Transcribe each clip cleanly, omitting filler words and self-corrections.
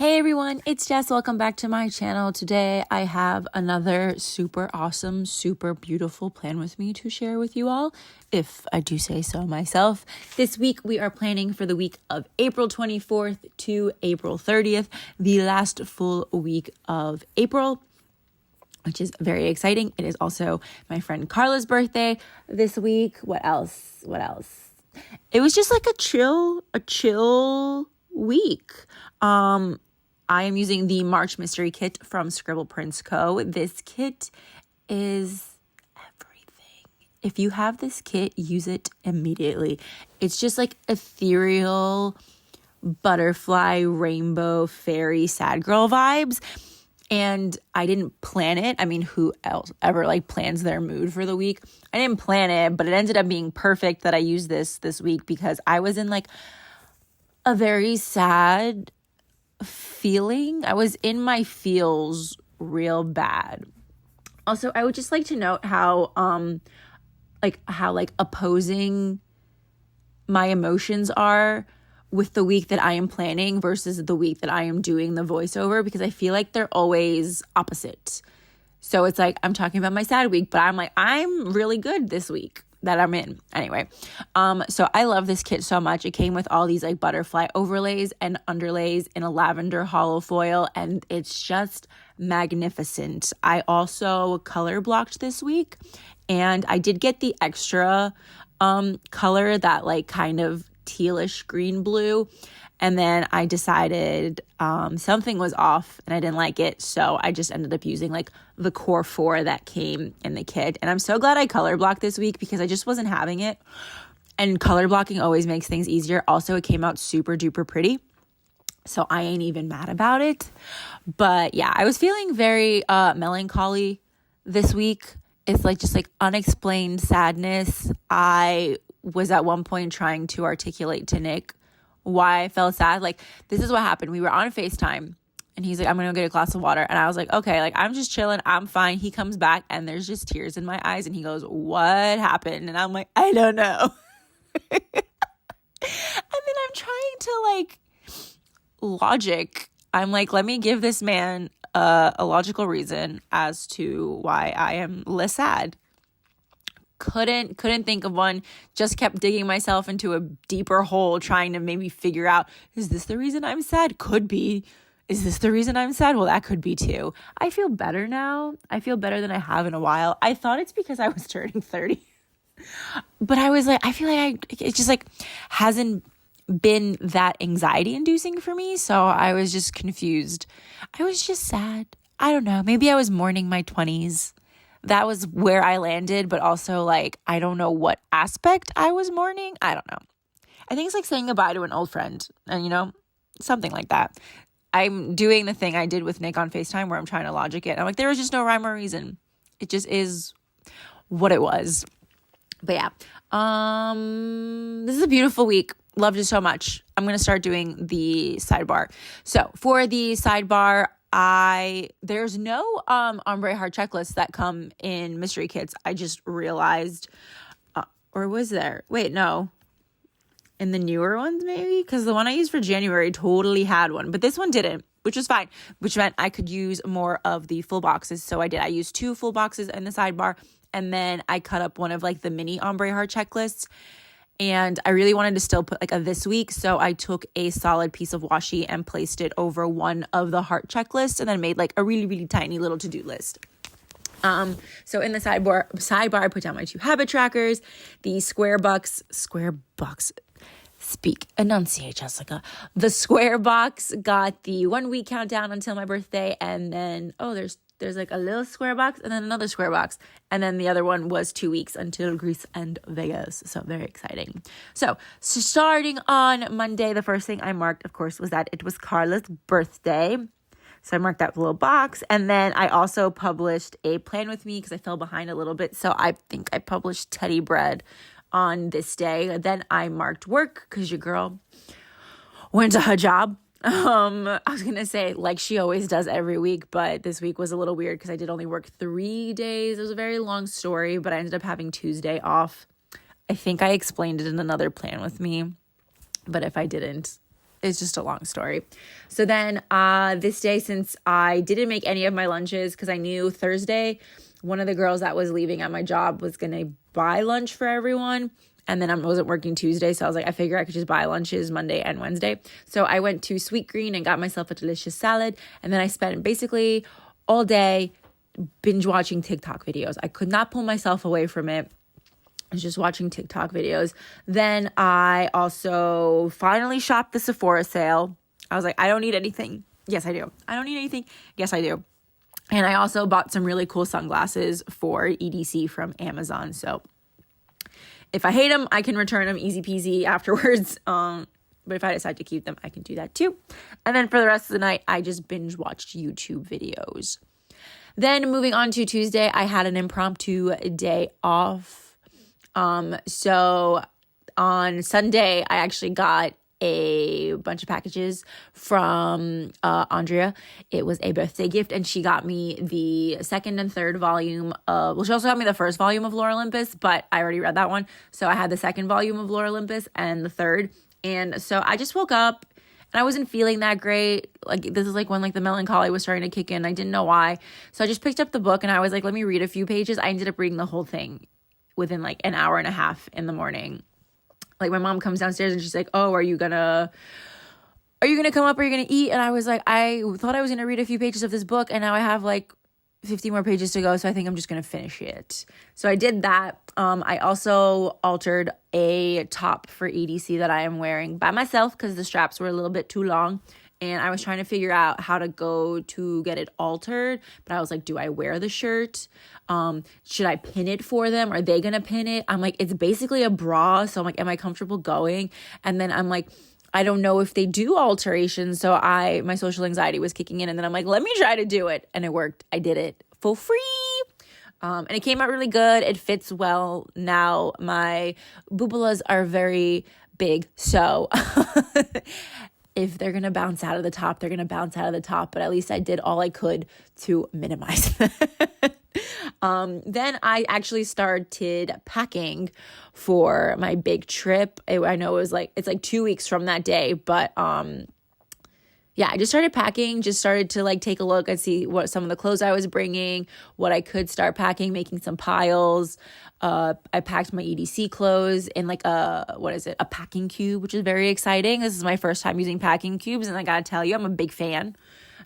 Hey everyone, it's Jess. Welcome back to my channel. Today I have another super awesome, super beautiful plan with me to share with you all, if I do say so myself. This week we are planning for the week of April 24th to April 30th, the last full week of April, which is very exciting. It is also my friend Carla's birthday this week. What else? It was just like a chill week. I am using the March mystery kit from ScribblePrintsCo. This kit is everything. If you have this kit, use it immediately. It's just like ethereal butterfly, rainbow, fairy, sad girl vibes. And I didn't plan it. I mean, who else ever plans their mood for the week? I didn't plan it, but it ended up being perfect that I used this week because I was in a very sad feeling. I was in my feels real bad. Also, I would just like to note how opposing my emotions are with the week that I am planning versus the week that I am doing the voiceover, because I feel like they're always opposite. So it's like I'm talking about my sad week, but I'm really good this week that I'm in. Anyway, so I love this kit so much. It came with all these butterfly overlays and underlays in a lavender hollow foil, and it's just magnificent. I also color blocked this week, and I did get the extra color, that kind of tealish green blue, and then I decided something was off and I didn't like it, so I just ended up using the core 4 that came in the kit. And I'm so glad I color blocked this week because I just wasn't having it, and color blocking always makes things easier. Also, it came out super duper pretty, so I ain't even mad about it. But yeah, I was feeling very melancholy this week. It's just unexplained sadness. I was at one point trying to articulate to Nick why I felt sad. This is what happened. We were on FaceTime and he's like, I'm going to go get a glass of water. And I was like, okay, I'm just chilling. I'm fine. He comes back and there's just tears in my eyes. And he goes, what happened? And I'm like, I don't know. And then I'm trying to logic. I'm like, let me give this man a logical reason as to why I am less sad. Couldn't think of one. Just kept digging myself into a deeper hole, trying to maybe figure out, is this the reason I'm sad? Could be. Is this the reason I'm sad? Well, that could be too. I feel better now. I feel better than I have in a while. I thought it's because I was turning 30. But I was I feel it just hasn't been that anxiety inducing for me. So I was just confused. I was just sad. I don't know. Maybe I was mourning my 20s. That was where I landed, but also I don't know what aspect I was mourning. I don't know. I think it's saying goodbye to an old friend and, something like that. I'm doing the thing I did with Nick on FaceTime where I'm trying to logic it. I'm there was just no rhyme or reason. It just is what it was. But yeah, this is a beautiful week. Loved it so much. I'm going to start doing the sidebar. So for the sidebar, there's no ombre heart checklists that come in mystery kits. I just realized, or was there? Wait, no. In the newer ones, maybe? Because the one I used for January totally had one, but this one didn't, which was fine, which meant I could use more of the full boxes. So I did. I used 2 full boxes in the sidebar, and then I cut up one of the mini ombre heart checklists. And I really wanted to still put a this week. So I took a solid piece of washi and placed it over one of the heart checklists and then made a really, really tiny little to-do list. So in the sidebar, I put down my 2 habit trackers, the square bucks, enunciate, Jessica. The square box got the 1 week countdown until my birthday. And then, there's a little square box and then another square box. And then the other one was 2 weeks until Greece and Vegas. So very exciting. So starting on Monday, the first thing I marked, of course, was that it was Carla's birthday. So I marked that little box. And then I also published a plan with me because I fell behind a little bit. So I think I published Teddy Bread on this day. Then I marked work because your girl went to her job. I was going to say she always does every week, but this week was a little weird because I did only work 3 days. It was a very long story, but I ended up having Tuesday off. I think I explained it in another plan with me, but if I didn't, it's just a long story. So then this day, since I didn't make any of my lunches because I knew Thursday, one of the girls that was leaving at my job was going to buy lunch for everyone. And then I wasn't working Tuesday. So I was like, I figure I could just buy lunches Monday and Wednesday. So I went to Sweet Green and got myself a delicious salad. And then I spent basically all day binge watching TikTok videos. I could not pull myself away from it. I was just watching TikTok videos. Then I also finally shopped the Sephora sale. I was like, I don't need anything. Yes, I do. I don't need anything. Yes, I do. And I also bought some really cool sunglasses for EDC from Amazon. So if I hate them, I can return them easy peasy afterwards. But if I decide to keep them, I can do that too. And then for the rest of the night, I just binge watched YouTube videos. Then moving on to Tuesday, I had an impromptu day off. So on Sunday, I actually got a bunch of packages from Andrea. It was a birthday gift, and she got me the second and third volume of, well, she also got me the first volume of Lore Olympus, but I already read that one. So I had the second volume of Lore Olympus and the third. And so I just woke up and I wasn't feeling that great. Like, this is like when like the melancholy was starting to kick in. I didn't know why. So I just picked up the book and I was like, let me read a few pages. I ended up reading the whole thing within like an hour and a half in the morning. Like, my mom comes downstairs and she's like, oh, are you gonna come up? Are you gonna eat? And I was like, I thought I was gonna read a few pages of this book, and now I have like 50 more pages to go, so I think I'm just gonna finish it. So I did that. I also altered a top for EDC that I am wearing by myself because the straps were a little bit too long. And I was trying to figure out how to go to get it altered. But I was like, do I wear the shirt? Should I pin it for them? Are they going to pin it? I'm like, it's basically a bra. So I'm like, am I comfortable going? And then I'm like, I don't know if they do alterations. So my social anxiety was kicking in. And then I'm like, let me try to do it. And it worked. I did it for free. And it came out really good. It fits well. Now my boobulas are very big. So if they're going to bounce out of the top, they're going to bounce out of the top. But at least I did all I could to minimize that. Then I actually started packing for my big trip. I know it's like 2 weeks from that day, but yeah, I just started packing, just started to like take a look and see what some of the clothes I was bringing, what I could start packing, making some piles. I packed my EDC clothes in like a packing cube, which is very exciting. This is my first time using packing cubes, and I gotta tell you, I'm a big fan.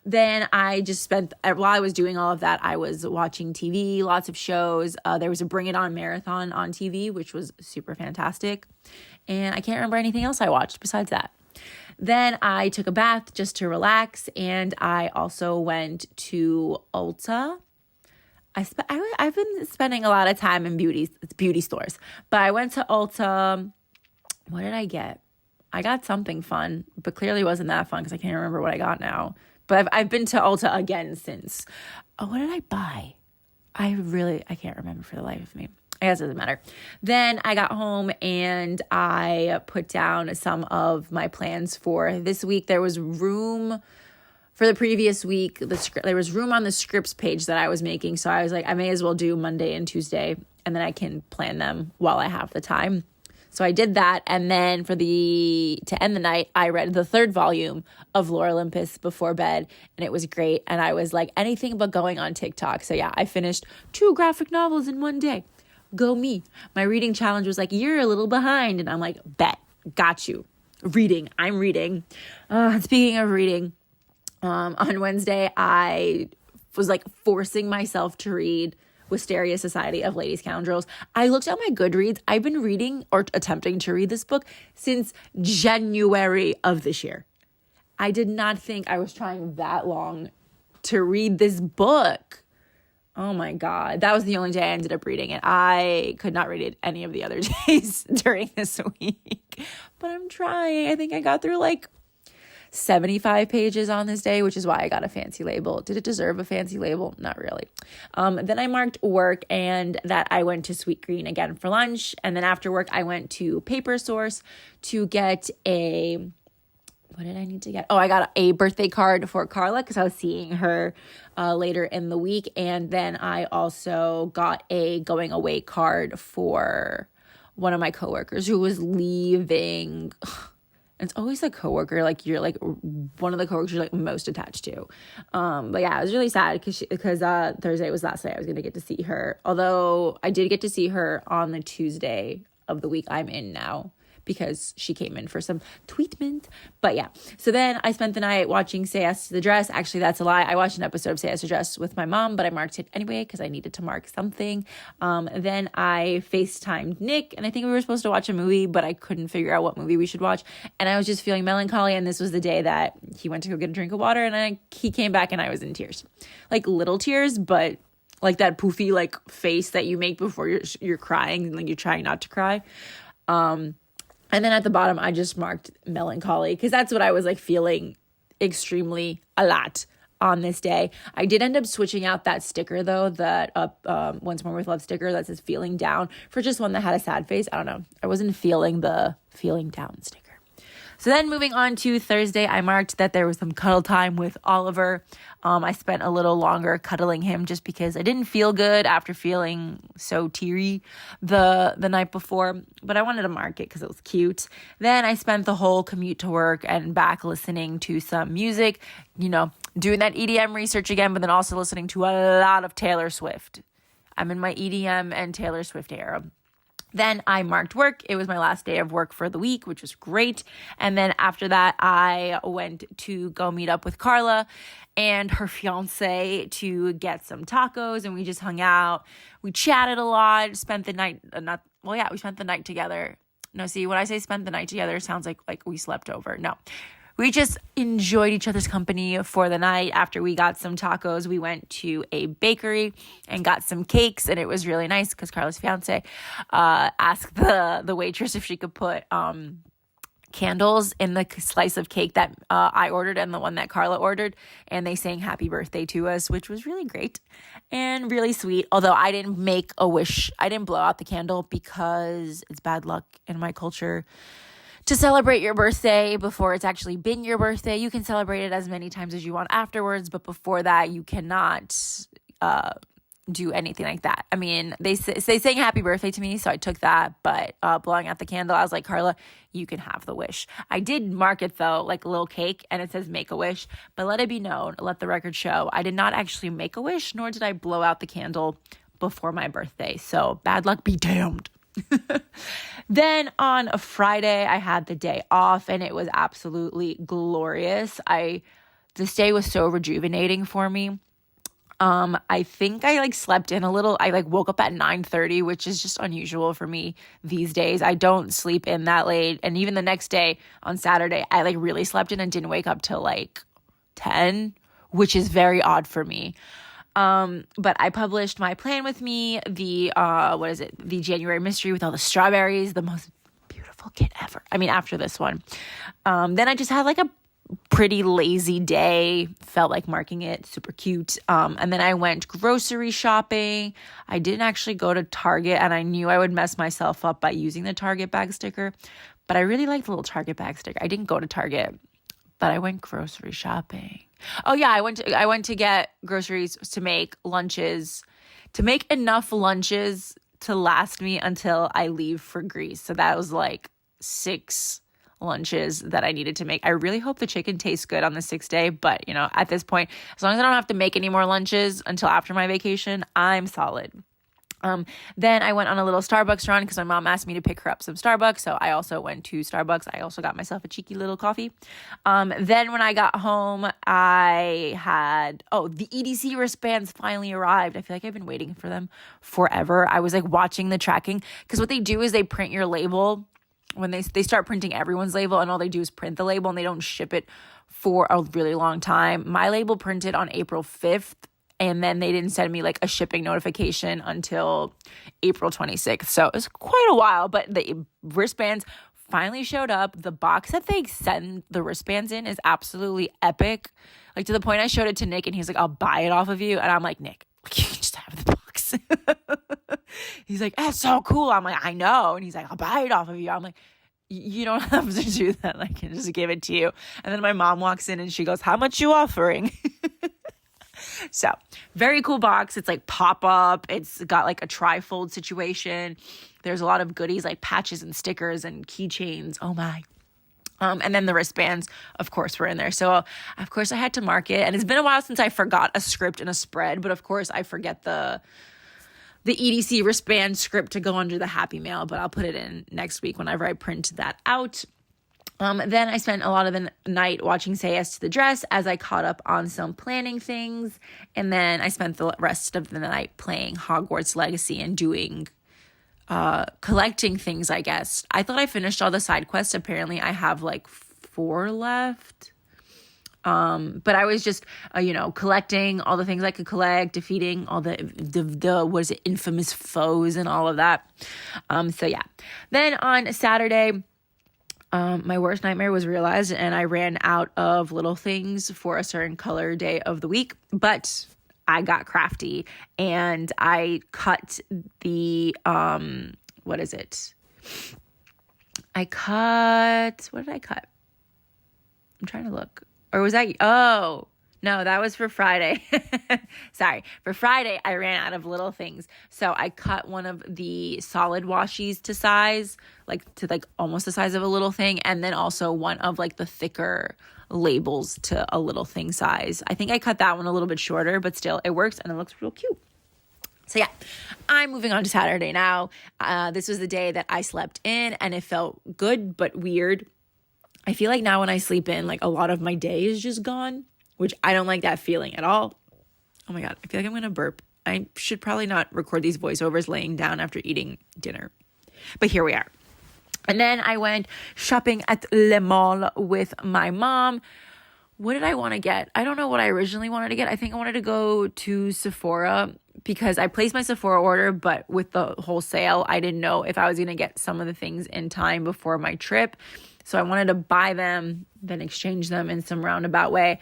Then I just spent, while I was doing all of that, I was watching TV, lots of shows. There was a Bring It On marathon on TV, which was super fantastic. And I can't remember anything else I watched besides that. Then I took a bath just to relax, and I also went to Ulta. I've been spending a lot of time in beauty stores, but I went to Ulta. What did I get? I got something fun, but clearly wasn't that fun because I can't remember what I got now. But I've been to Ulta again since. Oh, what did I buy? I can't remember for the life of me. I guess it doesn't matter. Then I got home and I put down some of my plans for this week. There was room for the previous week. There was room on the scripts page that I was making. So I was like, I may as well do Monday and Tuesday, and then I can plan them while I have the time. So I did that, and then to end the night, I read the third volume of Lore Olympus before bed, and it was great. And I was like, anything but going on TikTok. So yeah, I finished 2 graphic novels in one day. Go me. My reading challenge was like, you're a little behind, and I'm like, bet, got you. I'm reading. Speaking of reading, on Wednesday, I was like forcing myself to read Wisteria Society of Lady Scoundrels. I looked at my Goodreads. I've been reading or attempting to read this book since January of this year. I did not think I was trying that long to read this book. Oh my God. That was the only day I ended up reading it. I could not read it any of the other days during this week, but I'm trying. I think I got through like 75 pages on this day, which is why I got a fancy label. Did it deserve a fancy label? Not really. Then I marked work and that I went to Sweet Green again for lunch. And then after work, I went to Paper Source to get what did I need to get? Oh, I got a birthday card for Carla because I was seeing her later in the week. And then I also got a going away card for one of my coworkers who was leaving It's always a coworker, like you're like one of the coworkers you're like most attached to. But yeah, I was really sad because Thursday was last night I was gonna get to see her. Although I did get to see her on the Tuesday of the week I'm in now, because she came in for some treatment. But yeah, so then I spent the night watching Say Yes to the Dress. Actually, that's a lie. I watched an episode of Say Yes to the Dress with my mom, but I marked it anyway because I needed to mark something. Then I FaceTimed Nick, and I think we were supposed to watch a movie, but I couldn't figure out what movie we should watch. And I was just feeling melancholy, and this was the day that he went to go get a drink of water, and he came back, and I was in tears. Like little tears, but like that poofy like face that you make before you're crying, and like you're trying not to cry. And then at the bottom, I just marked melancholy because that's what I was like feeling extremely a lot on this day. I did end up switching out that sticker though, that Once More With Love sticker that says feeling down, for just one that had a sad face. I don't know. I wasn't feeling the feeling down sticker. So then moving on to Thursday, I marked that there was some cuddle time with Oliver. I spent a little longer cuddling him just because I didn't feel good after feeling so teary the night before, but I wanted to mark it because it was cute. Then I spent the whole commute to work and back listening to some music, doing that EDM research again, but then also listening to a lot of Taylor Swift. I'm in my EDM and Taylor Swift era. Then I marked work. It was my last day of work for the week, which was great. And then after that, I went to go meet up with Carla and her fiance to get some tacos, and we just hung out. We chatted a lot, spent the night, we spent the night together. No, see, when I say spent the night together, it sounds like we slept over. No. We just enjoyed each other's company for the night. After we got some tacos, we went to a bakery and got some cakes, and it was really nice because Carla's fiance asked the waitress if she could put candles in the slice of cake that I ordered and the one that Carla ordered, and they sang happy birthday to us, which was really great and really sweet. Although I didn't make a wish. I didn't blow out the candle because it's bad luck in my culture to celebrate your birthday before it's actually been your birthday. You can celebrate it as many times as you want afterwards, but before that, you cannot do anything like that. I mean, they sang happy birthday to me, so I took that, but blowing out the candle, I was like, Carla, you can have the wish. I did mark it, though, like a little cake, and it says make a wish, but let it be known, let the record show, I did not actually make a wish, nor did I blow out the candle before my birthday, so bad luck be damned. Then on a Friday, I had the day off, and it was absolutely glorious. This day was so rejuvenating for me. I think I slept in a little. I woke up at 9:30, which is just unusual for me these days. I don't sleep in that late. And even the next day on Saturday, I really slept in and didn't wake up till 10, which is very odd for me. But I published my plan with me, the January mystery with all the strawberries, the most beautiful kit ever. I mean, after this one. Then I just had a pretty lazy day, felt like marking it, super cute. And then I went grocery shopping. I didn't actually go to Target, and I knew I would mess myself up by using the Target bag sticker, but I really liked the little Target bag sticker. I didn't go to Target, but I went grocery shopping. Oh yeah, I went to get groceries to make enough lunches to last me until I leave for Greece. So that was 6 lunches that I needed to make. I really hope the chicken tastes good on the 6th day, but at this point, as long as I don't have to make any more lunches until after my vacation, I'm solid. Then I went on a little Starbucks run because my mom asked me to pick her up some Starbucks. So I also went to Starbucks. I also got myself a cheeky little coffee. Then when I got home, I had, the EDC wristbands finally arrived. I feel like I've been waiting for them forever. I was watching the tracking because what they do is they print your label when they start printing everyone's label, and all they do is print the label and they don't ship it for a really long time. My label printed on April 5th. And then they didn't send me a shipping notification until April 26th. So it was quite a while, but the wristbands finally showed up. The box that they send the wristbands in is absolutely epic. To the point I showed it to Nick, and he's like, I'll buy it off of you. And I'm like, Nick, you can just have the box. He's like, that's so cool. I'm like, I know. And he's like, I'll buy it off of you. I'm like, you don't have to do that. I can just give it to you. And then my mom walks in and she goes, how much you offering? So very cool box. It's pop-up. It's got a tri-fold situation. There's a lot of goodies patches and stickers and keychains. Oh my. And then the wristbands, of course, were in there. So, of course, I had to mark it. And it's been a while since I forgot a script and a spread. But, of course, I forget the EDC wristband script to go under the Happy Mail. But I'll put it in next week whenever I print that out. Then I spent a lot of the night watching Say Yes to the Dress as I caught up on some planning things. And then I spent the rest of the night playing Hogwarts Legacy and doing collecting things, I guess. I thought I finished all the side quests. Apparently I have like 4 left. But I was just, collecting all the things I could collect, defeating all the infamous foes and all of that. So yeah. Then on Saturday, my worst nightmare was realized and I ran out of little things for a certain color day of the week, but I got crafty and I cut the, what did I cut? I'm trying to look. Or was that, no, that was for Friday. Sorry. For Friday, I ran out of little things. So I cut one of the solid washies to size, to almost the size of a little thing. And then also one of the thicker labels to a little thing size. I think I cut that one a little bit shorter, but still it works and it looks real cute. So yeah, I'm moving on to Saturday now. This was the day that I slept in and it felt good, but weird. I feel like now when I sleep in, a lot of my day is just gone, which I don't like that feeling at all. Oh my God, I feel like I'm going to burp. I should probably not record these voiceovers laying down after eating dinner. But here we are. And then I went shopping at Le Mall with my mom. What did I want to get? I don't know what I originally wanted to get. I think I wanted to go to Sephora because I placed my Sephora order, but with the whole sale, I didn't know if I was going to get some of the things in time before my trip. So I wanted to buy them, then exchange them in some roundabout way.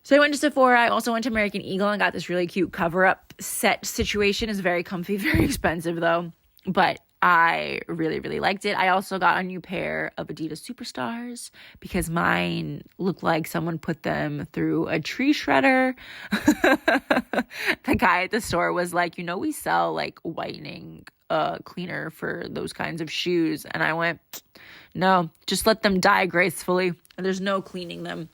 So I went to Sephora. I also went to American Eagle and got this really cute cover-up set situation. It's very comfy, very expensive though, but I really, really liked it. I also got a new pair of Adidas Superstars because mine looked like someone put them through a tree shredder. The guy at the store was like, we sell whitening cleaner for those kinds of shoes. And I went, no, just let them die gracefully. There's no cleaning them.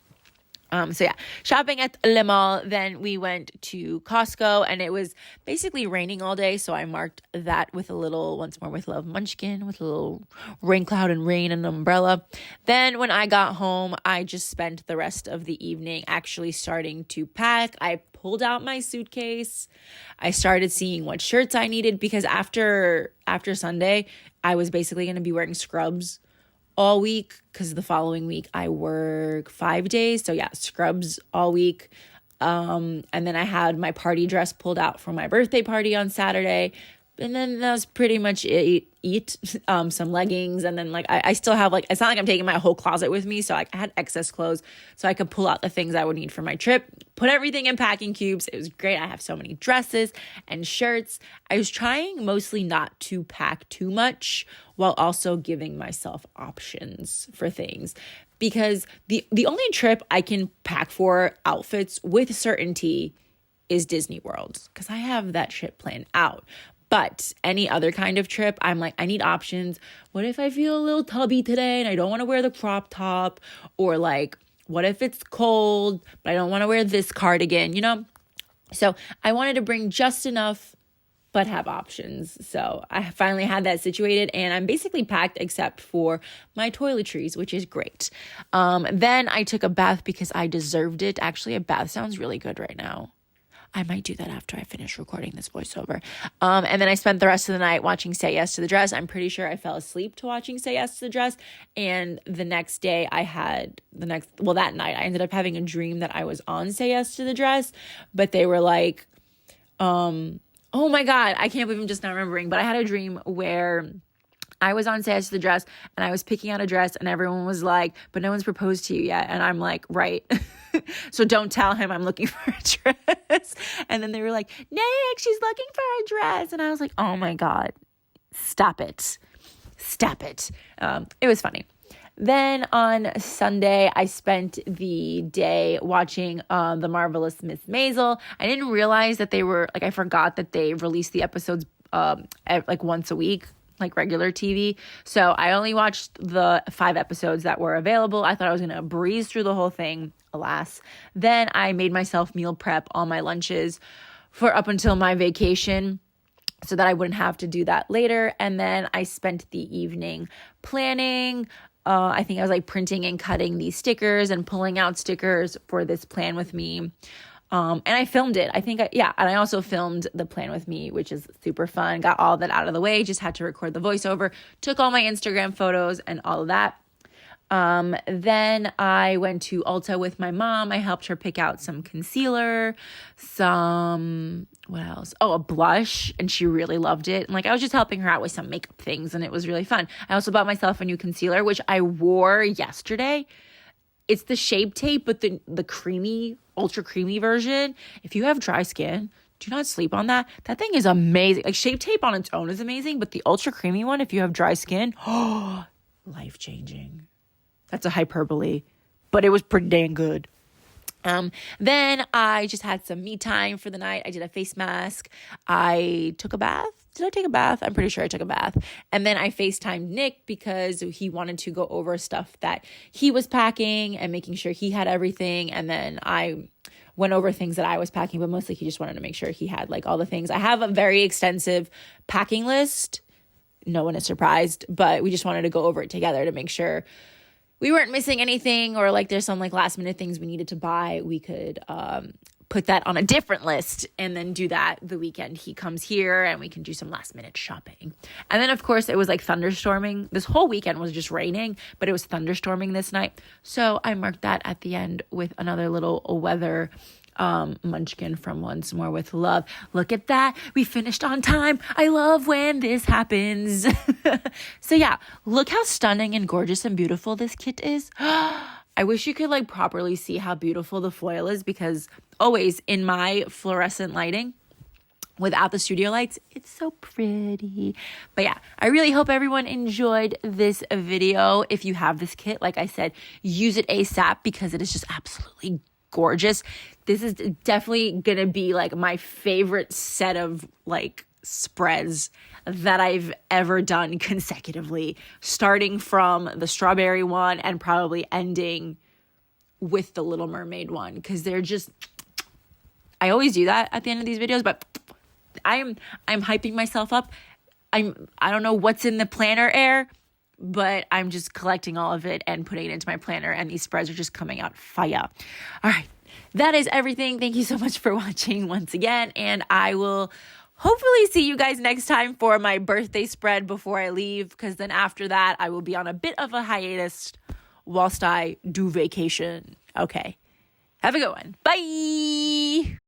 So yeah, shopping at Le Mall. Then we went to Costco and it was basically raining all day. So I marked that with a little, once more with love munchkin, with a little rain cloud and rain and umbrella. Then when I got home, I just spent the rest of the evening actually starting to pack. I pulled out my suitcase. I started seeing what shirts I needed because after Sunday, I was basically going to be wearing scrubs all week because the following week I work 5 days. So yeah, scrubs all week. And then I had my party dress pulled out for my birthday party on Saturday. And then that was pretty much it. Some leggings. And then I still have it's not like I'm taking my whole closet with me. So I had excess clothes so I could pull out the things I would need for my trip, put everything in packing cubes. It was great. I have so many dresses and shirts. I was trying mostly not to pack too much while also giving myself options for things because the only trip I can pack for outfits with certainty is Disney World because I have that shit planned out. But any other kind of trip, I'm like, I need options. What if I feel a little tubby today and I don't want to wear the crop top? Or what if it's cold, but I don't want to wear this cardigan, So I wanted to bring just enough, but have options. So I finally had that situated and I'm basically packed except for my toiletries, which is great. Then I took a bath because I deserved it. Actually, a bath sounds really good right now. I might do that after I finish recording this voiceover. And then I spent the rest of the night watching Say Yes to the Dress. I'm pretty sure I fell asleep to watching Say Yes to the Dress. And the next day that night I ended up having a dream that I was on Say Yes to the Dress. But they were like, oh my God, I can't believe I'm just not remembering. But I had a dream where I was on Say Yes to the Dress and I was picking out a dress and everyone was like, but no one's proposed to you yet. And I'm like, right. So don't tell him I'm looking for a dress. And then they were like, Nick, she's looking for a dress. And I was like, oh my God, stop it. It was funny. Then on Sunday, I spent the day watching The Marvelous Miss Maisel. I didn't realize that they were, I forgot that they released the episodes once a week. like regular TV. So I only watched the 5 episodes that were available. I thought I was going to breeze through the whole thing. Alas. Then I made myself meal prep all my lunches for up until my vacation so that I wouldn't have to do that later. And then I spent the evening planning. I think I was like printing and cutting these stickers and pulling out stickers for this plan with me. And I filmed it. And I also filmed the plan with me, which is super fun. Got all that out of the way. Just had to record the voiceover. Took all my Instagram photos and all of that. Then I went to Ulta with my mom. I helped her pick out some concealer, what else? Oh, a blush. And she really loved it. And like, I was just helping her out with some makeup things and it was really fun. I also bought myself a new concealer, which I wore yesterday. It's the Shape Tape, but the creamy, ultra creamy version. If you have dry skin, do not sleep on that. That thing is amazing. Like Shape Tape on its own is amazing, but the ultra creamy one, if you have dry skin, life-changing. That's a hyperbole, but it was pretty dang good. Then I just had some me time for the night. I did a face mask. I took a bath. Did I take a bath? I'm pretty sure I took a bath. And then I FaceTimed Nick because he wanted to go over stuff that he was packing and making sure he had everything. And then I went over things that I was packing, but mostly he just wanted to make sure he had like all the things. I have a very extensive packing list. No one is surprised, but we just wanted to go over it together to make sure we weren't missing anything, or like there's some like last minute things we needed to buy. We could put that on a different list and then do that the weekend he comes here and we can do some last minute shopping. And then of course it was like thunderstorming. This whole weekend was just raining, but it was thunderstorming this night. So I marked that at the end with another little weather munchkin from Once More with Love. Look at that. We finished on time. I love when this happens. So yeah, look how stunning and gorgeous and beautiful this kit is. I wish you could like properly see how beautiful the foil is, because always in my fluorescent lighting, without the studio lights, it's so pretty. But yeah, I really hope everyone enjoyed this video. If you have this kit, like I said, use it ASAP because it is just absolutely gorgeous. This is definitely gonna be like my favorite set of like spreads that I've ever done consecutively, starting from the strawberry one and probably ending with the Little Mermaid one, because they're just, I always do that at the end of these videos, but I'm hyping myself up. I don't know what's in the planner air, but I'm just collecting all of it and putting it into my planner, and these spreads are just coming out fire. All right, that is everything. Thank you so much for watching once again, and I will hopefully see you guys next time for my birthday spread before I leave, because then after that, I will be on a bit of a hiatus whilst I do vacation. Okay, have a good one. Bye!